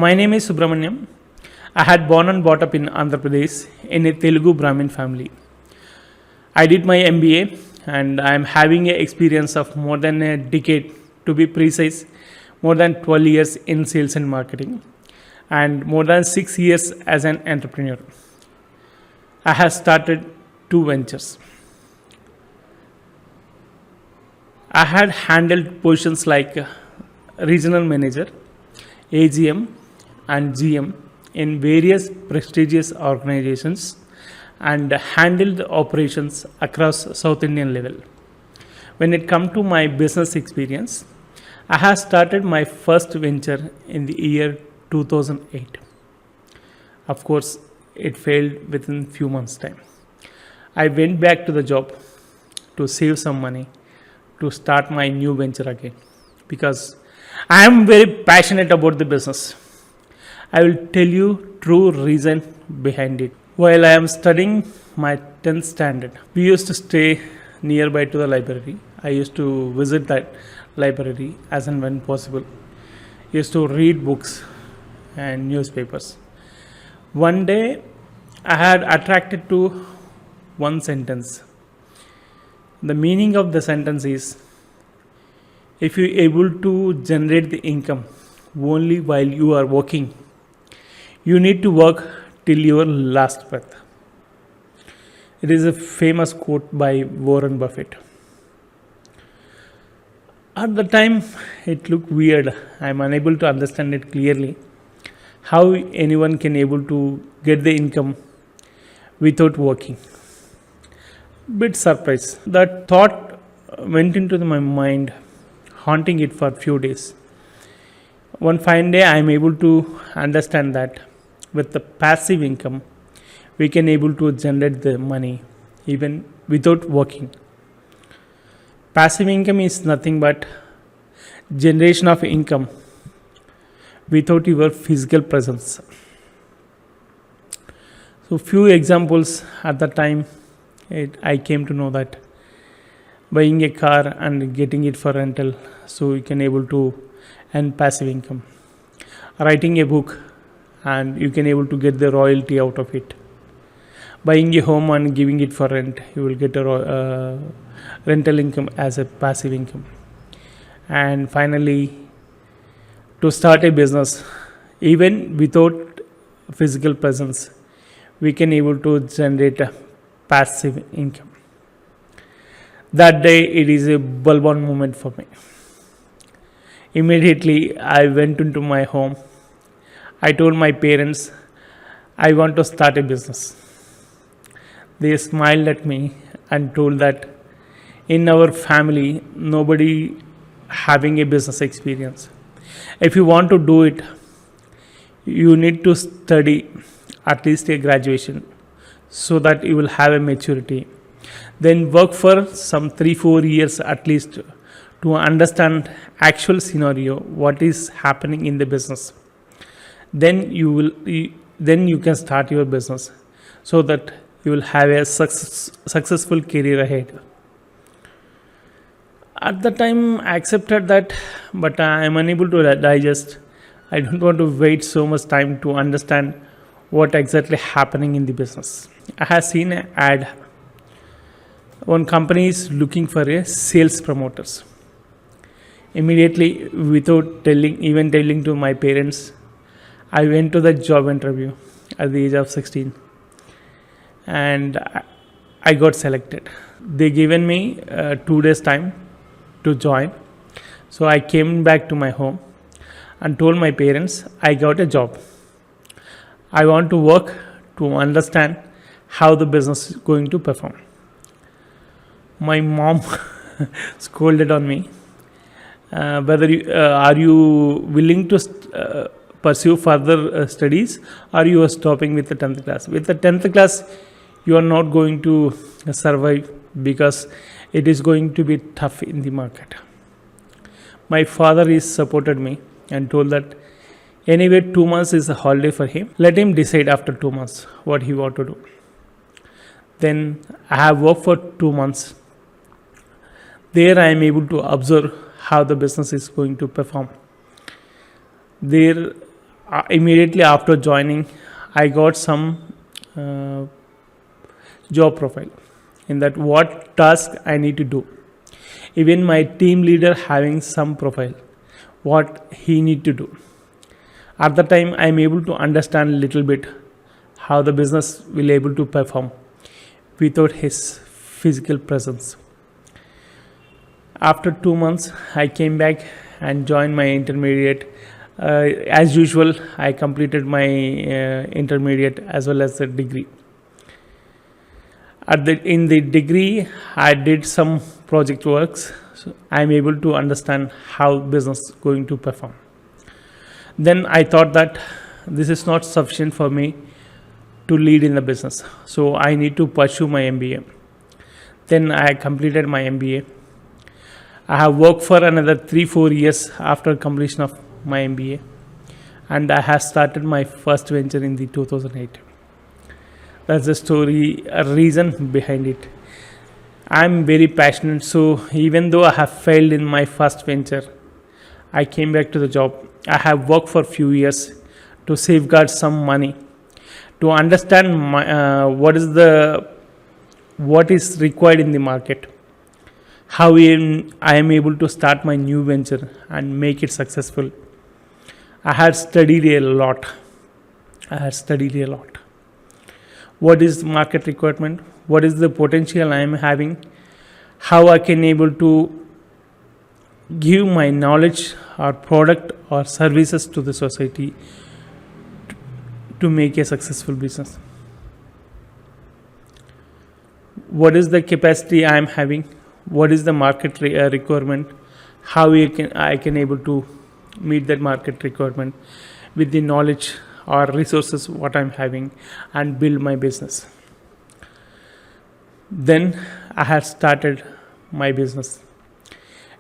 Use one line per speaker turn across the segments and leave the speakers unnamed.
My name is Subramaniam. I had born and brought up in Andhra Pradesh in a Telugu Brahmin family. I did my MBA and I am having an experience of more than a decade, to be precise, more than 12 years in sales and marketing, and more than 6 years as an entrepreneur. I have started 2 ventures. I had handled positions like regional manager, AGM, and GM in various prestigious organizations and handled operations across South Indian level. When it comes to my business experience, I have started my first venture in the year 2008. Of course, it failed within few months time. I went back to the job to save some money to start my new venture again because I am very passionate about the business. I will tell you true reason behind it. While I am studying my 10th standard, we used to stay nearby to the library. I used to visit that library as and when possible. Used to read books and newspapers. One day I had attracted to one sentence. The meaning of the sentence is, if you are able to generate the income only while you are working, you need to work till your last breath. It is a famous quote by Warren Buffett. At the time, it looked weird. I am unable to understand it clearly. How anyone can able to get the income without working. Bit surprised. That thought went into my mind, haunting it for a few days. One fine day, I am able to understand that with the passive income, we can able to generate the money even without working. Passive income is nothing but generation of income without your physical presence. So few examples at the time, I came to know that buying a car and getting it for rental, so you can able to earn passive income. Writing a book and you can able to get the royalty out of it. Buying a home and giving it for rent, you will get a rental income as a passive income. And finally, to start a business, even without physical presence, we can able to generate a passive income. That day, it is a bulb on moment for me. Immediately, I went into my home. I told my parents, I want to start a business. They smiled at me and told that in our family, nobody having a business experience. If you want to do it, you need to study at least a graduation so that you will have a maturity. Then work for some 3-4 years at least to understand actual scenario, what is happening in the business. Then you can start your business so that you will have a successful career ahead. At the time, I accepted that, but I am unable to digest. I don't want to wait so much time to understand what exactly happening in the business. I have seen an ad. One company is looking for a sales promoters. Immediately, without telling to my parents, I went to the job interview at the age of 16 and I got selected. They given me 2 days time to join. So I came back to my home and told my parents I got a job. I want to work to understand how the business is going to perform. My mom scolded on me. Whether are you willing to pursue further studies, or you are stopping with the 10th class? With the 10th class, you are not going to survive because it is going to be tough in the market. My father is supported me and told that anyway 2 months is a holiday for him. Let him decide after 2 months what he want to do. Then I have worked for 2 months. There I am able to observe how the business is going to perform. There Immediately after joining, I got some uh, job profile in that what task I need to do. Even my team leader having some profile, what he need to do. At the time, I am able to understand a little bit how the business will able to perform without his physical presence. After 2 months, I came back and joined my intermediate. As usual, I completed my intermediate as well as the degree. In the degree, I did some project works. So I'm able to understand how business going to perform. Then I thought that this is not sufficient for me to lead in the business. So I need to pursue my MBA. Then I completed my MBA. I have worked for another 3-4 years after completion of my MBA, and I have started my first venture in the 2008. That's the story, a reason behind it. I'm very passionate, so even though I have failed in my first venture, I came back to the job. I have worked for few years to safeguard some money, to understand what is required in the market, how I am able to start my new venture and make it successful. I had studied a lot. What is market requirement? What is the potential I am having? How I can able to give my knowledge or product or services to the society to make a successful business. What is the capacity I am having? What is the market requirement? How I can able to meet that market requirement with the knowledge or resources what I'm having and build my business. Then I had started my business.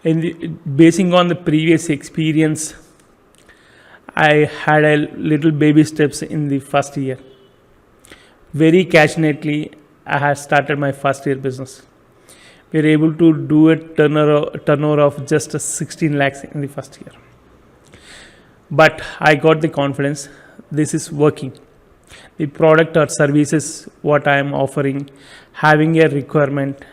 Basing on the previous experience, I had a little baby steps in the first year. Very passionately, I had started my first year business. We were able to do a turnover of just 16 lakhs in the first year. But I got the confidence, this is working. The product or services what I am offering, having a requirement,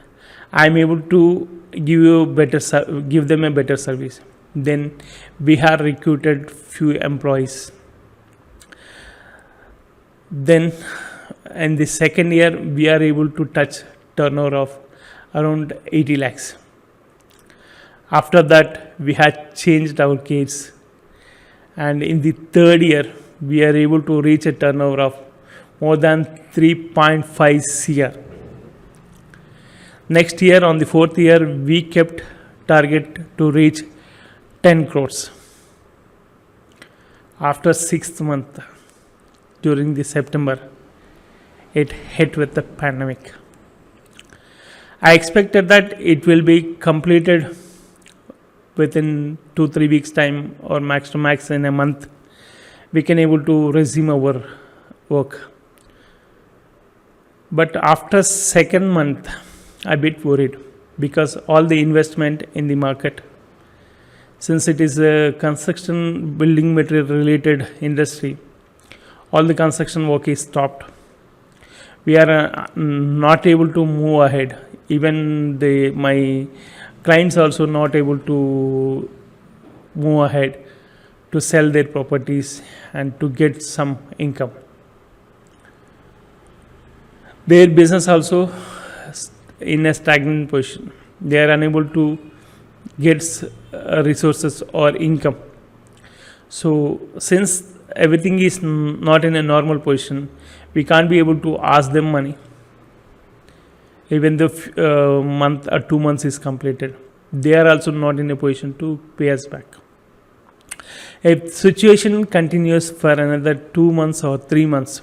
I am able to give them a better service. Then we have recruited few employees. Then in the second year, we are able to touch turnover of around 80 lakhs. After that, we had changed our case, and in the third year, we are able to reach a turnover of more than 3.5 CR. Next year, on the fourth year, we kept target to reach 10 crores. After 6th month, during the September, it hit with the pandemic. I expected that it will be completed within 2-3 weeks time, or max to max in a month. We can able to resume our work. But after second month, I bit worried because all the investment in the market, since it is a construction building material related industry, all the construction work is stopped. We are not able to move ahead. Even my clients also not able to move ahead to sell their properties and to get some income. Their business also in a stagnant position. They are unable to get resources or income. So since everything is not in a normal position, we can't be able to ask them money. Even the month or 2 months is completed, they are also not in a position to pay us back. If situation continues for another 2 months or 3 months,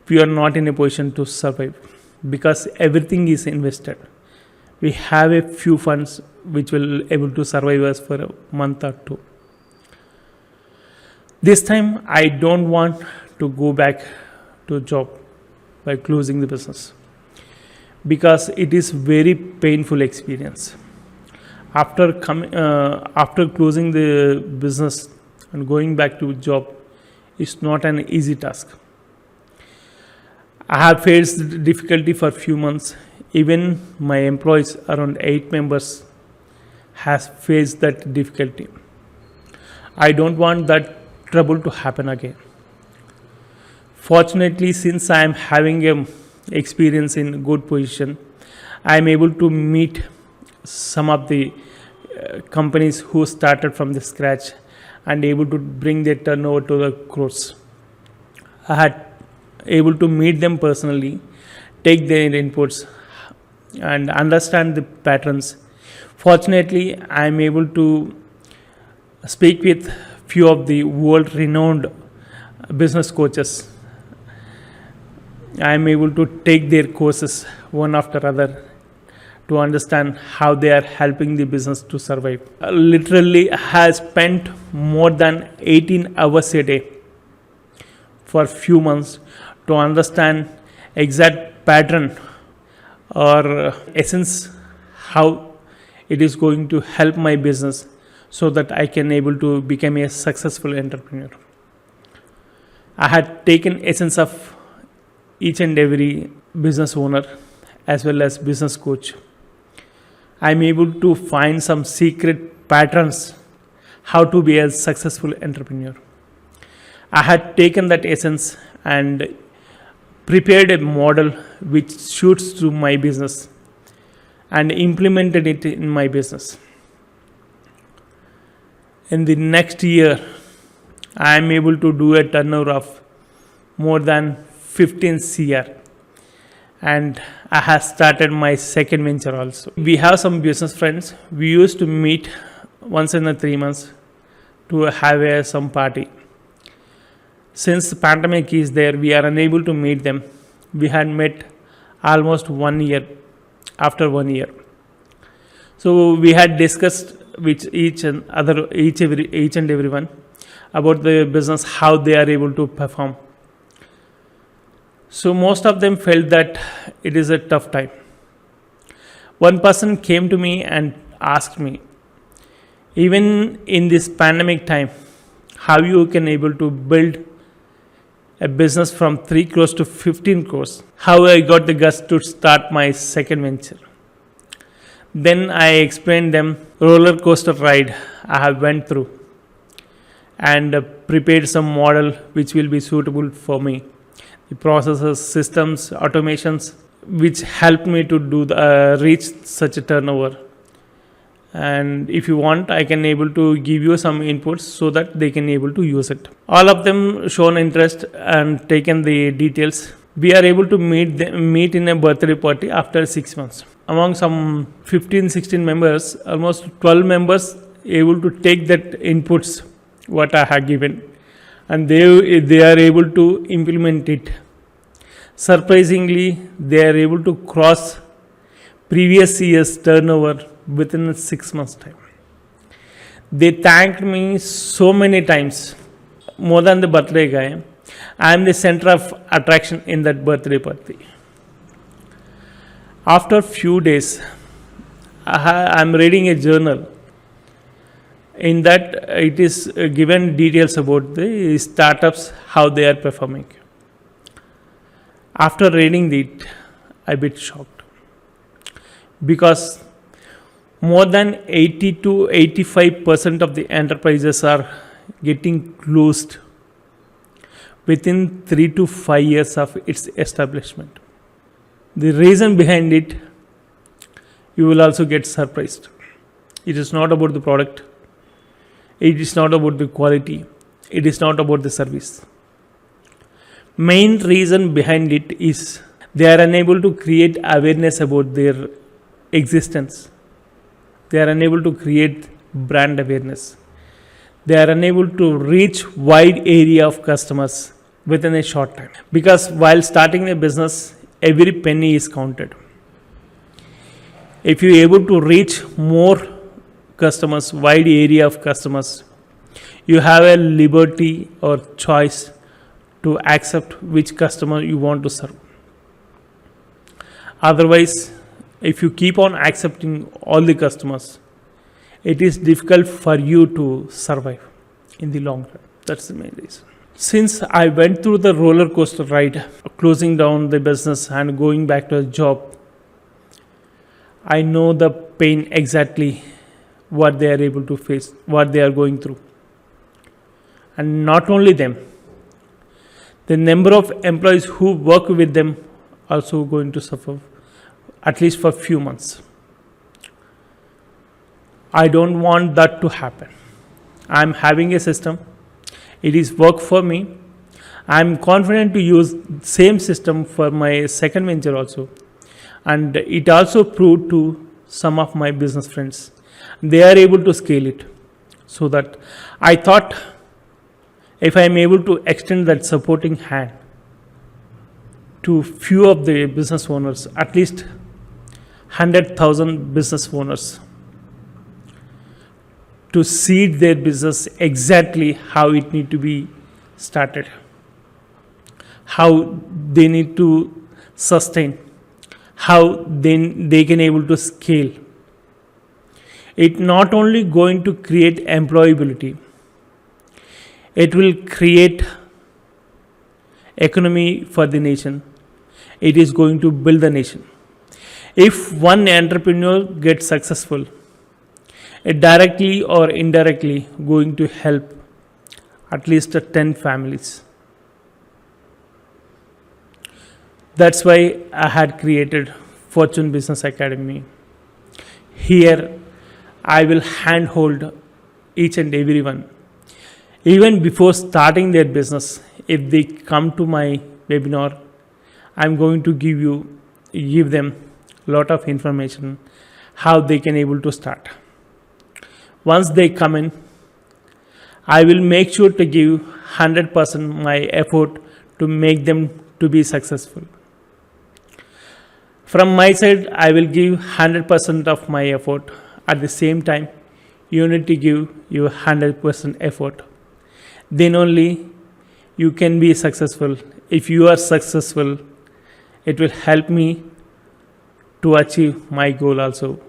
we are not in a position to survive because everything is invested. We have a few funds which will able to survive us for a month or two. This time I don't want to go back to job by closing the business because it is very painful experience. After closing the business, and going back to job is not an easy task. I have faced difficulty for few months. Even my employees, around 8 members, has faced that difficulty. I don't want that trouble to happen again. Fortunately, since I am having a experience in good position, I am able to meet some of the companies who started from the scratch and able to bring their turnover to the crores. I had able to meet them personally, take their inputs and understand the patterns. Fortunately, I am able to speak with few of the world renowned business coaches. I am able to take their courses one after other to understand how they are helping the business to survive. Literally has spent more than 18 hours a day for few months to understand exact pattern or essence how it is going to help my business so that I can able to become a successful entrepreneur. I had taken essence of each and every business owner as well as business coach. I am able to find some secret patterns how to be a successful entrepreneur. I had taken that essence and prepared a model which suits to my business and implemented it in my business. In the next year, I am able to do a turnover of more than 15 CR, and I have started my second venture also. We have some business friends. We used to meet once in a 3 months to have some party. Since the pandemic is there, we are unable to meet them. We had met almost 1 year. After 1 year, so we had discussed with each and everyone about the business, how they are able to perform. So most of them felt that it is a tough time. One person came to me and asked me, even in this pandemic time, how you can able to build a business from 3 crores to 15 crores. How I got the guts to start my second venture. Then I explained them roller coaster ride I have went through and prepared some model which will be suitable for me. The processes, systems, automations which helped me to do reach such a turnover. And if you want, I can able to give you some inputs so that they can able to use it. All of them shown interest and taken the details. We are able to meet in a birthday party after 6 months. Among some 15-16 members, almost 12 members able to take that inputs what I have given, and they are able to implement it. Surprisingly, they are able to cross previous year's turnover within 6 months time. They thanked me so many times, more than the birthday guy. I am the center of attraction in that birthday party. After few days, I am reading a journal. In that, it is given details about the startups, how they are performing. After reading it, I bit shocked because more than 80 to 85% of the enterprises are getting closed within 3 to 5 years of its establishment. The reason behind it, you will also get surprised. It is not about the product. It is not about the quality. It is not about the service. Main reason behind it is they are unable to create awareness about their existence. They are unable to create brand awareness. They are unable to reach wide area of customers within a short time. Because while starting a business, every penny is counted. If you are able to reach more customers, wide area of customers, you have a liberty or choice to accept which customer you want to serve. Otherwise, if you keep on accepting all the customers, it is difficult for you to survive. in the long run. That's the main reason. Since I went through the roller coaster ride, closing down the business and going back to a job, I know the pain exactly what they are able to face, what they are going through. And not only them, the number of employees who work with them also going to suffer, at least for a few months. I don't want that to happen. I'm having a system. It is work for me. I'm confident to use same system for my second venture also. And it also proved to some of my business friends. They are able to scale it. So that I thought if I am able to extend that supporting hand to few of the business owners, at least 100,000 business owners, to seed their business exactly how it need to be started, how they need to sustain, how they can able to scale. It not only going to create employability, it will create economy for the nation. It is going to build the nation. If one entrepreneur gets successful, it directly or indirectly going to help at least 10 families. That's why I had created Fortune Business Academy. Here I will handhold each and everyone. Even before starting their business, if they come to my webinar, I'm going to give them a lot of information how they can able to start. Once they come in, I will make sure to give 100% my effort to make them to be successful. From my side, I will give 100% of my effort. At the same time, you need to give your 100% effort. Then only you can be successful. If you are successful, it will help me to achieve my goal also.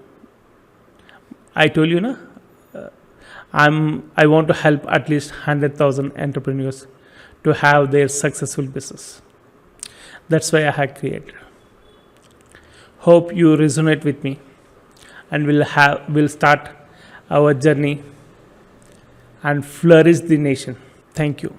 I told you, na, I want to help at least 100,000 entrepreneurs to have their successful business. That's why I have created. Hope you resonate with me, and we'll start our journey and flourish the nation. Thank you.